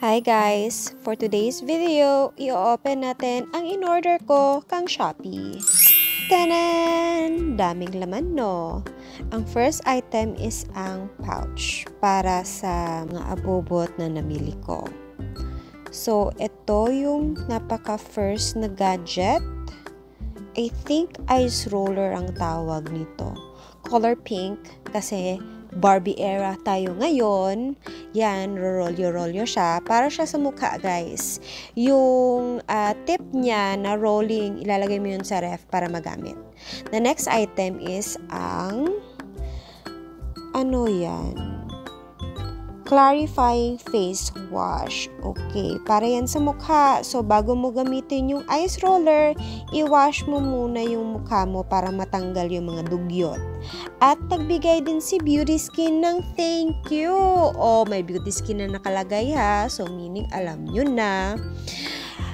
Hi guys! For today's video, i-open natin ang in-order ko kang Shopee. Tanan! Daming laman no? Ang first item is ang pouch para sa mga abobot na namili ko. So, ito yung napaka-first na gadget. I think ice roller ang tawag nito. Color pink kasi Barbie era tayo ngayon. Yan, rolyo siya. Para siya sa mukha, guys. Yung tip niya na rolling, ilalagay mo yun sa ref para magamit. The next item is ang ano yan? Clarifying face wash. Okay, para yan sa mukha. So, bago mo gamitin yung ice roller, i-wash mo muna yung mukha mo para matanggal yung mga dugyot. At nagbigay din si Beauty Skin ng thank you. Oh, may Beauty Skin na nakalagay ha. So, meaning alam nyo na.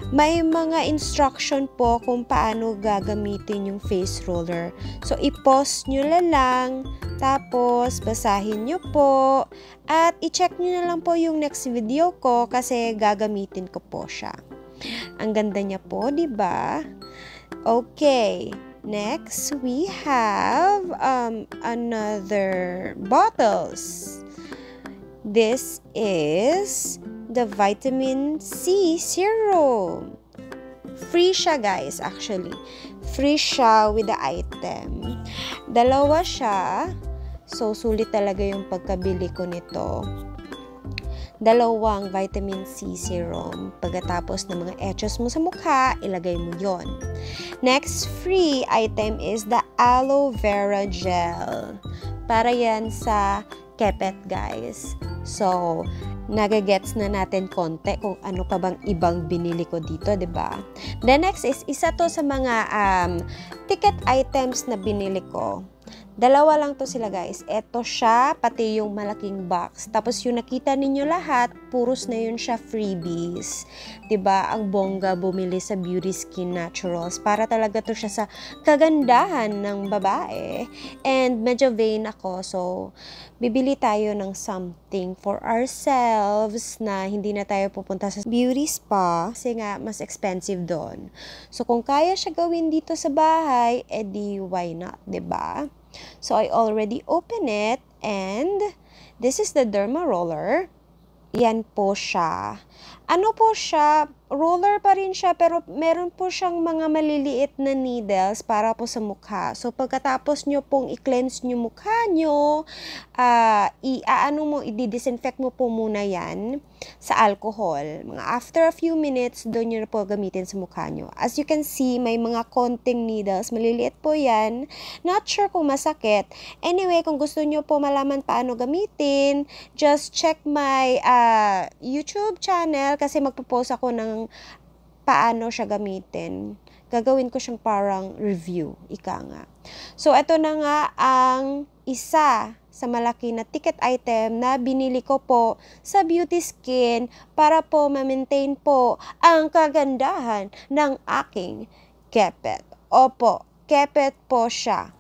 May mga instruction po kung paano gagamitin yung face roller. So, i-pause nyo lang. Tapos, basahin nyo po. At i-check nyo na lang po yung next video ko kasi gagamitin ko po siya. Ang ganda niya po, di ba? Okay. Next, we have another bottles. This is the vitamin C serum. Free siya, guys, actually. Free siya with the item. Dalawa siya. So, sulit talaga yung pagkabili ko nito. Dalawang vitamin C serum. Pagkatapos ng mga etchos mo sa mukha, ilagay mo yon. Next free item is the aloe vera gel. Para yan sa kepet, guys. So, nagagets na natin konti kung ano pa bang ibang binili ko dito, 'di ba? The next is isa to sa mga ticket items na binili ko. Dalawa lang to sila, guys. Ito siya, pati yung malaking box. Tapos yung nakita ninyo lahat, puros na yun siya freebies. 'Di ba? Ang bongga bumili sa Beauty Skin Naturals. Para talaga to siya sa kagandahan ng babae. And medyo vain ako, so bibili tayo ng something for ourselves na hindi na tayo pupunta sa beauty spa kasi nga mas expensive doon. So kung kaya siya gawin dito sa bahay, edi why not, 'di ba? So, I already opened it and this is the derma roller. Yan po siya. Ano po siya? Roller pa rin siya pero meron po siyang mga maliliit na needles para po sa mukha. So, pagkatapos nyo pong i-cleanse nyo mukha nyo, i-disinfect mo po muna yan sa alcohol. Mga after a few minutes, doon nyo na po gamitin sa mukha nyo. As you can see, may mga konting needles. Maliliit po yan. Not sure kung masakit. Anyway, kung gusto nyo po malaman paano gamitin, just check my YouTube channel kasi magpo-post ako ng paano siya gamitin. Gagawin ko siyang parang review, ika nga. So, ito na nga ang isa sa malaki na ticket item na binili ko po sa Beauty Skin para po ma-maintain po ang kagandahan ng aking kepet. Opo, kepet po siya.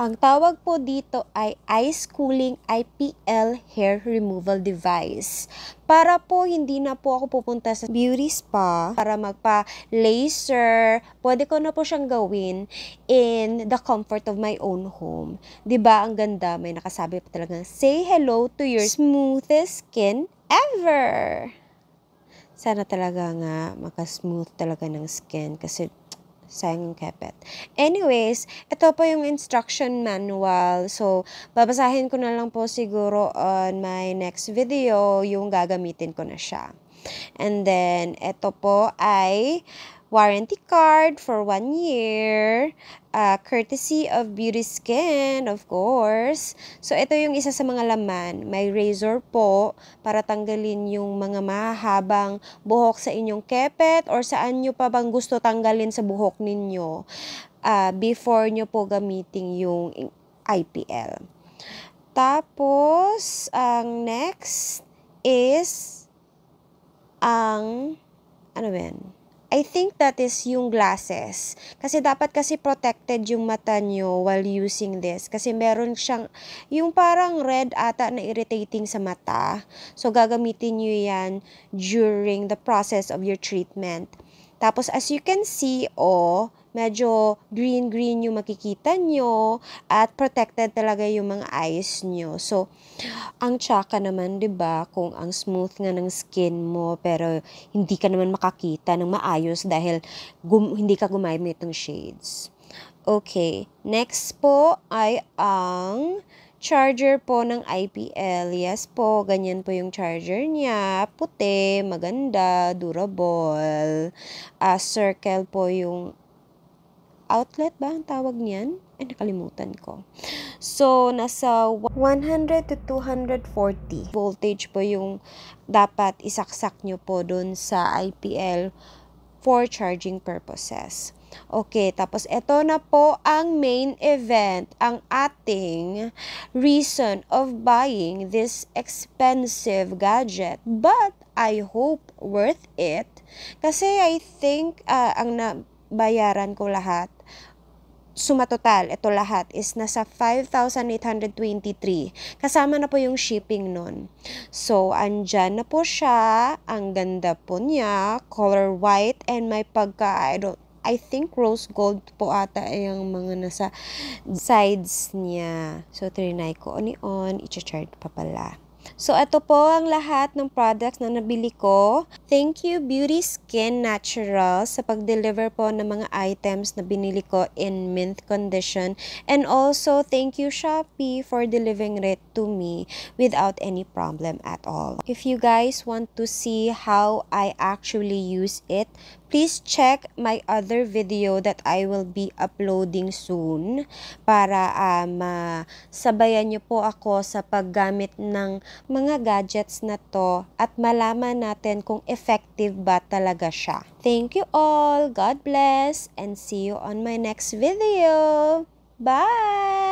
Ang tawag po dito ay Ice Cooling IPL Hair Removal Device. Para po hindi na po ako pupunta sa beauty spa para magpa-laser. Pwede ko na po siyang gawin in the comfort of my own home. 'Di ba ang ganda? May nakasabi pa talaga, say hello to your smoothest skin ever. Sana talaga nga makasmooth talaga ng skin kasi sayang yung kepet. Anyways, ito po yung instruction manual. So, babasahin ko na lang po siguro on my next video yung gagamitin ko na siya. And then, ito po ay warranty card for 1 year. Courtesy of Beauty Skin, of course. So, ito yung isa sa mga laman. May razor po para tanggalin yung mga mahahabang buhok sa inyong kepet or saan nyo pa bang gusto tanggalin sa buhok ninyo before nyo po gamitin yung IPL. Tapos, ang next is ang, ano ba yan? I think that is yung glasses. Kasi dapat kasi protected yung mata nyo while using this. Kasi meron siyang, yung parang red ata na irritating sa mata. So, gagamitin nyo yan during the process of your treatment. Tapos, as you can see, medyo green-green yung makikita nyo at protected talaga yung mga eyes nyo. So, ang tsaka naman, 'di ba, kung ang smooth nga ng skin mo pero hindi ka naman makakita ng maayos dahil hindi ka gumamit ng shades. Okay, next po ay ang charger po ng IPL. Yes po, ganyan po yung charger niya. Puti, maganda, durable. Circle po yung outlet ba ang tawag niyan? Ay, nakalimutan ko. So, nasa 100 to 240 voltage po yung dapat isaksak nyo po dun sa IPL for charging purposes. Okay, tapos ito na po ang main event, ang ating reason of buying this expensive gadget. But I hope worth it. Kasi I think ang nabayaran ko lahat, sumatotal, ito lahat is nasa 5,823. Kasama na po yung shipping nun. So, andyan na po siya. Ang ganda po niya. Color white and may I think rose gold po ata yung mga nasa sides niya. So, trinay ko on, i-chart pa pala. So, ito po ang lahat ng products na nabili ko. Thank you, Beauty Skin Naturals, sa pag-deliver po ng mga items na binili ko in mint condition. And also, thank you, Shopee, for delivering it to me without any problem at all. If you guys want to see how I actually use it, please check my other video that I will be uploading soon para masabayan niyo po ako sa paggamit ng mga gadgets na to at malaman natin kung effective ba talaga siya. Thank you all. God bless and see you on my next video. Bye!